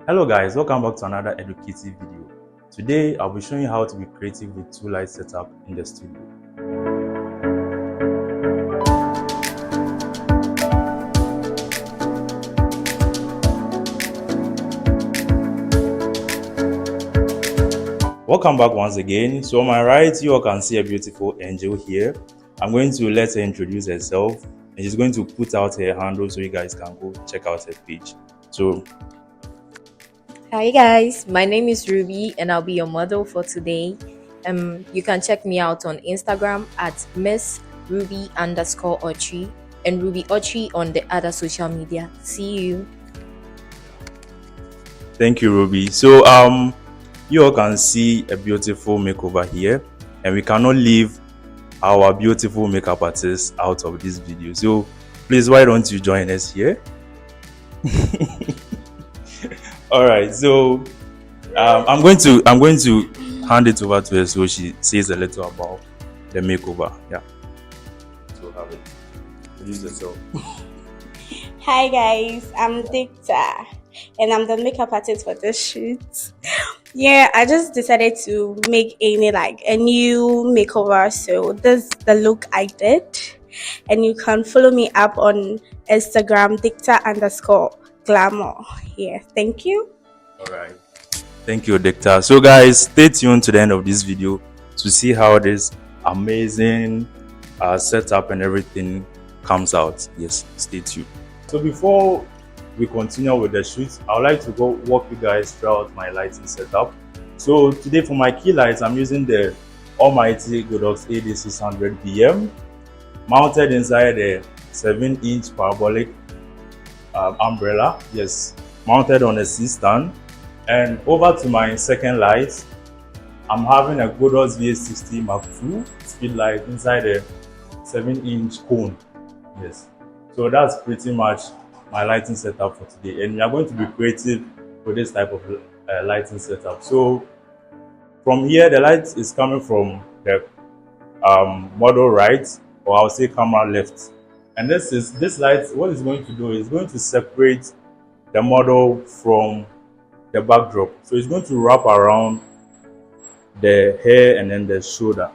Hello guys, welcome back to another educative video. Today I'll be showing you how to be creative with two light setup in the studio. Welcome back once again. So on my right, you all can see a beautiful angel here. I'm going to let her introduce herself and she's going to put out her handle so you guys can go check out her page. So hi guys, my name is Ruby and I'll be your model for today. You can check me out on Instagram at Miss Ruby_Ochi and Ruby Ochi on the other social media. See you. thank you, Ruby. So you all can see a beautiful makeover here, and we cannot leave our beautiful makeup artist out of this video. So please, why don't you join us here? All right, so I'm going to hand it over to her so she says a little about the makeover. Yeah, so have it. Introduce yourself. Hi guys, I'm Dicta and I'm the makeup artist for this shoot. Yeah, I just decided to make a new makeover, so this is the look I did. And you can follow me up on Instagram, Dicta_glamour. Yeah, thank you. All right, thank you, Dicta. So guys, stay tuned to the end of this video to see how this amazing setup and everything comes out. Yes, stay tuned. So before we continue with the shoot, I would like to go walk you guys throughout my lighting setup. So today for my key lights, I'm using the almighty Godox AD600 BM mounted inside a 7-inch parabolic umbrella. Yes, mounted on a C-stand. And over to my second light, I'm having a Godox VA60 Mark II speed light inside a 7-inch cone. Yes, so that's pretty much my lighting setup for today, and we are going to be creative with this type of lighting setup. So from here, the light is coming from the model right, or I'll say camera left, and this light, what it's going to do is going to separate the model from the backdrop. So it's going to wrap around the hair and then the shoulder.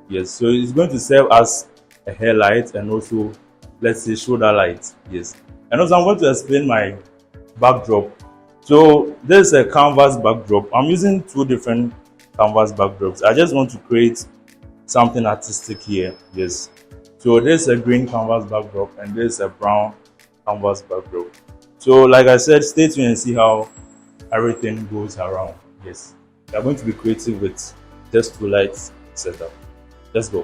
Yes, so it's going to serve as a hair light and also, let's say, shoulder light. Yes, and also I'm going to explain my backdrop. So this is a canvas backdrop. I'm using two different canvas backdrops. I just want to create something artistic here. Yes, so this is a green canvas backdrop and this is a brown canvas backdrop. So like I said, stay tuned and see how everything goes around. Yes, we are going to be creative with just two lights setup. Let's go.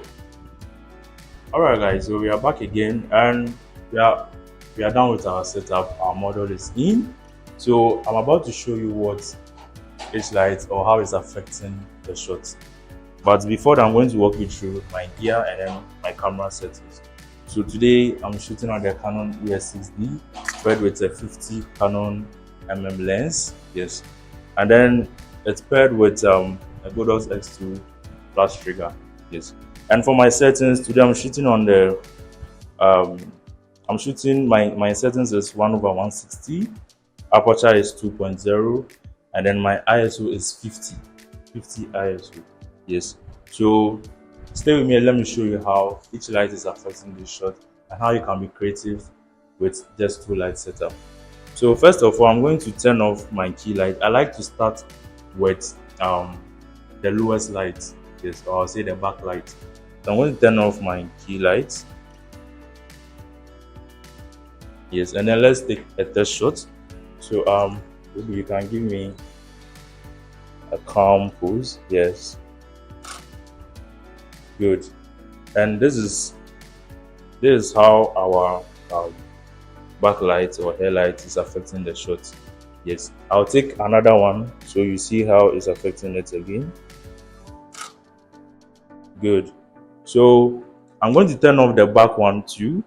All right guys, so we are back again and we are done with our setup. Our model is in, so I'm about to show you what each light or how it's affecting the shot. But before that, I'm going to walk you through my gear and then my camera settings. So today I'm shooting on the Canon EOS 6D paired with a 50 Canon lens. Yes, and then it's paired with a Godox X2 flash trigger. Yes, and for my settings today, I'm shooting on the my settings is 1/160, aperture is 2.0, and then my ISO is 50 ISO. Yes, so stay with me and let me show you how each light is affecting this shot and how you can be creative with just two light setup. So first of all, I'm going to turn off my key light. I like to start with the lowest light. Yes, or I'll say the backlight. So I'm going to turn off my key light. Yes, and then let's take a test shot. So maybe you can give me a calm pose. Yes, good. And this is how our backlight or hairlight is affecting the shot. Yes, I'll take another one so you see how it's affecting it again. Good. So I'm going to turn off the back one too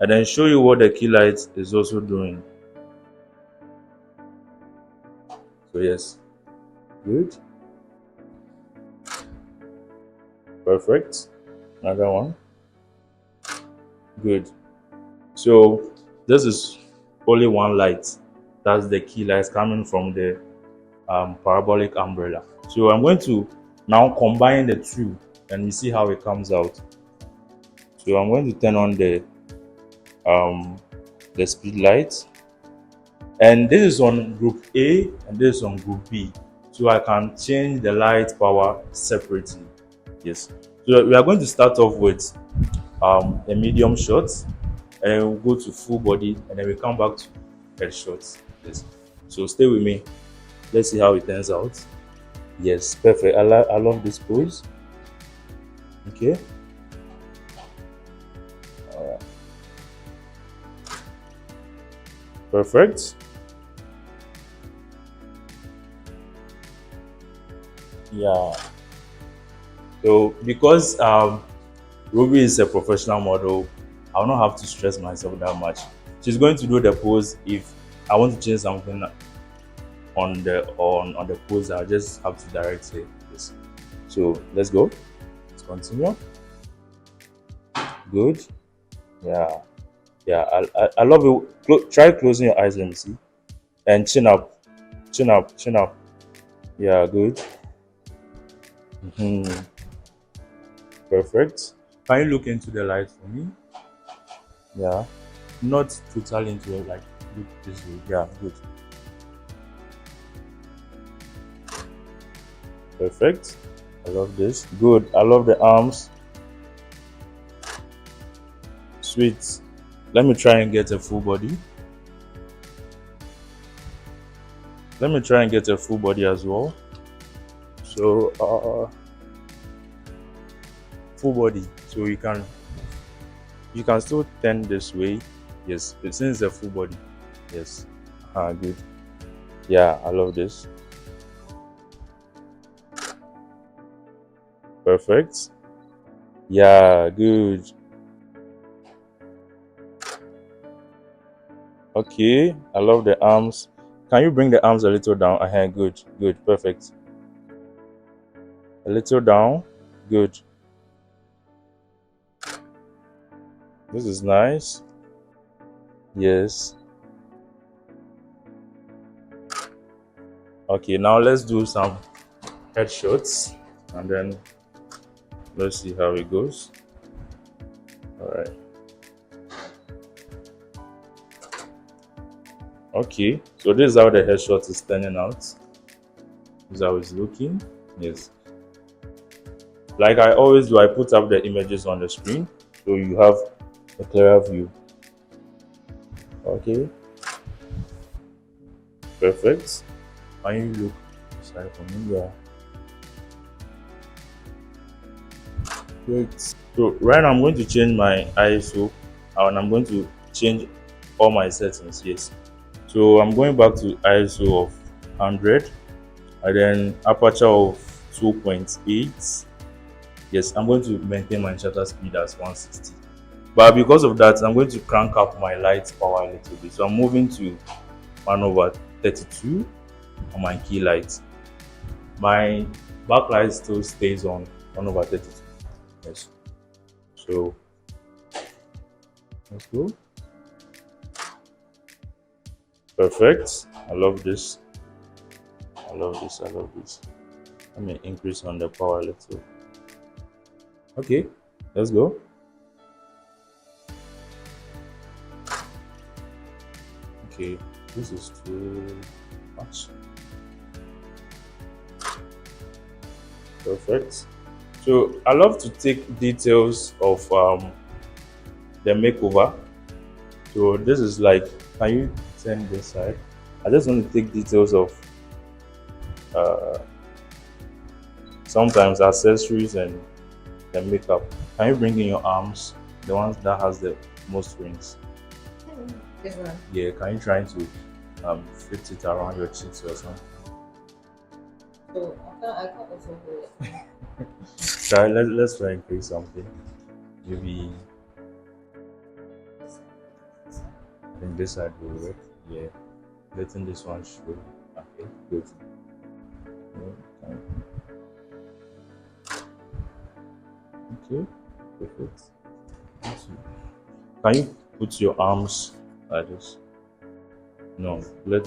and then show you what the key light is also doing. So yes, good, perfect. Another one, good. So this is only one light. That's the key lights coming from the parabolic umbrella. So I'm going to now combine the two and we see how it comes out. So I'm going to turn on um, the speed light, and this is on group A and this is on group B, so I can change the light power separately. Yes, so we are going to start off with a medium shot, and then we'll go to full body, and then we come back to headshots. Yes, so stay with me. Let's see how it turns out. Yes, perfect. I love this pose. Okay. All right. Perfect. Yeah. So because Ruby is a professional model, I will not have to stress myself that much. She's going to do the pose. If I want to change something on the pose, I'll just have to direct her. Yes. So let's go. Let's continue. Good. Yeah. Yeah. I love it. Try closing your eyes. Let me see. And chin up. Chin up. Chin up. Yeah. Good. Mhm. Perfect. Can you look into the light for me? Yeah. Not totally into it, like look this way. Yeah, good. Perfect. I love this. Good. I love the arms. Sweet. Let me try and get a full body. Let me try and get a full body as well. So full body. So you can still turn this way. Yes, since it's a full body. Yes. Good. Yeah, I love this. Perfect. Yeah, good. Okay, I love the arms. Can you bring the arms a little down? Good, good, perfect. A little down. Good. This is nice. Yes. Okay, now let's do some headshots and then let's see how it goes. All right. Okay, so this is how the headshot is turning out. This is how it's looking. Yes. Like I always do, I put up the images on the screen so you have a clearer view. Okay. Perfect. Can you look aside for me? Yeah. Great. So right now I'm going to change my ISO and I'm going to change all my settings. Yes. So I'm going back to ISO of 100 and then aperture of 2.8. Yes, I'm going to maintain my shutter speed as 160. But because of that, I'm going to crank up my light power a little bit. So I'm moving to 1 over 32 on my key light. My backlight still stays on 1 over 32. Yes. So let's go. Perfect. I love this. I love this. I love this. Let me increase on the power a little. Okay, let's go. Okay, this is too much. Perfect. So I love to take details of the makeover. So this is like, can you turn this side? I just want to take details of uh, sometimes accessories and the makeup. Can you bring in your arms, the ones that has the most rings? This one. Yeah, can you try to fit it around your cheeks or something? So I can't also do it. Try. Let's try and create something. Maybe I think this side will work. Yeah, letting this one show. Okay, good. Okay, okay, perfect. Can you put your arms like this? No, let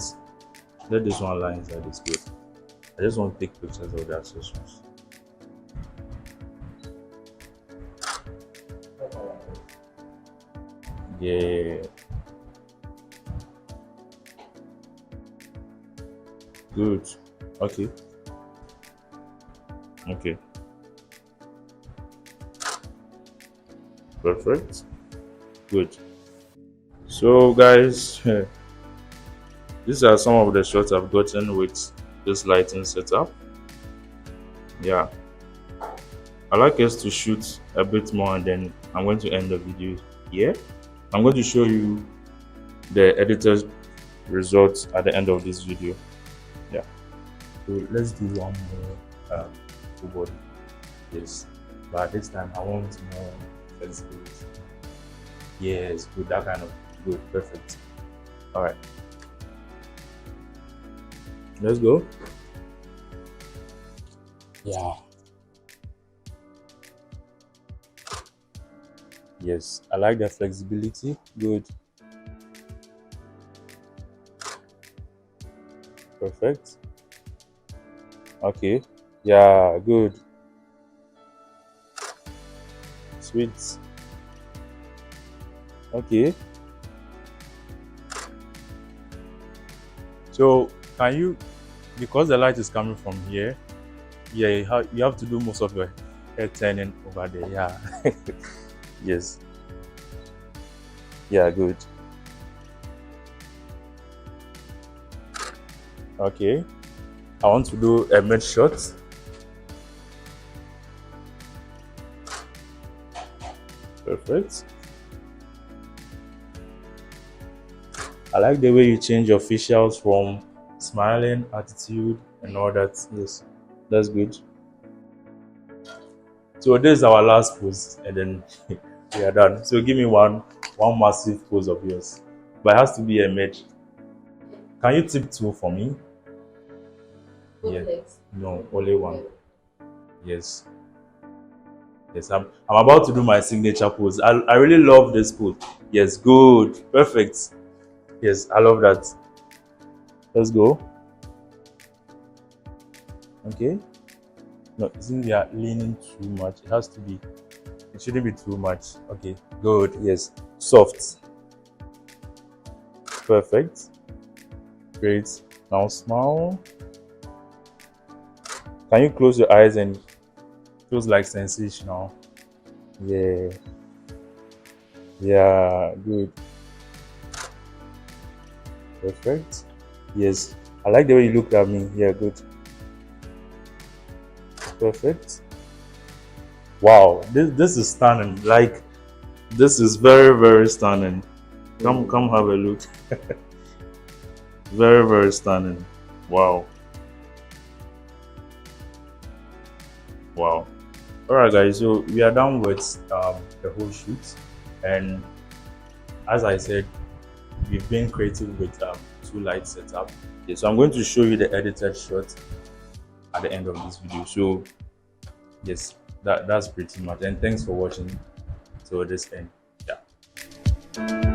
this one lie inside this good. I just want to take pictures of the accessories. Yeah, good. Okay, okay, perfect. Good. So, guys, these are some of the shots I've gotten with this lighting setup. Yeah, I like us to shoot a bit more, and then I'm going to end the video here. I'm going to show you the edited results at the end of this video. Yeah. So let's do one more full body. Yes, but this time I want more flexibility. Yes, good. That kind of good. Perfect. All right. Let's go. Yeah. Yes, I like the flexibility. Good. Perfect. Okay. Yeah, good. Sweet. Okay. So can you, because the light is coming from here, yeah, you have to do most of your head turning over there. Yeah. Yes. Yeah, good. Okay. I want to do a mid shot. Perfect. I like the way you change your facials from smiling, attitude, and all that. Yes, that's good. So this is our last pose, and then we are done. So give me one massive pose of yours, but it has to be a match. Can you tip two for me? Yeah. No, only one. Yes. Yes, I'm about to do my signature pose. I really love this pose. Yes, good. Perfect. Yes, I love that. Let's go. Okay. No, isn't they are leaning too much? It has to be. It shouldn't be too much. Okay. Good. Yes. Soft. Perfect. Great. Now smile. Can you close your eyes and feels like sensational? Yeah. Yeah. Good. Perfect. Yes. I like the way you looked at me. Yeah. Good. Perfect. Wow. This is stunning. Like, this is very stunning. Come have a look. Very stunning. Wow. Wow. All right, guys. So we are done with the whole shoot, and as I said, we've been creative with two light setup. Okay, so I'm going to show you the edited shot at the end of this video. So yes, that's pretty much. And thanks for watching till this end. Yeah.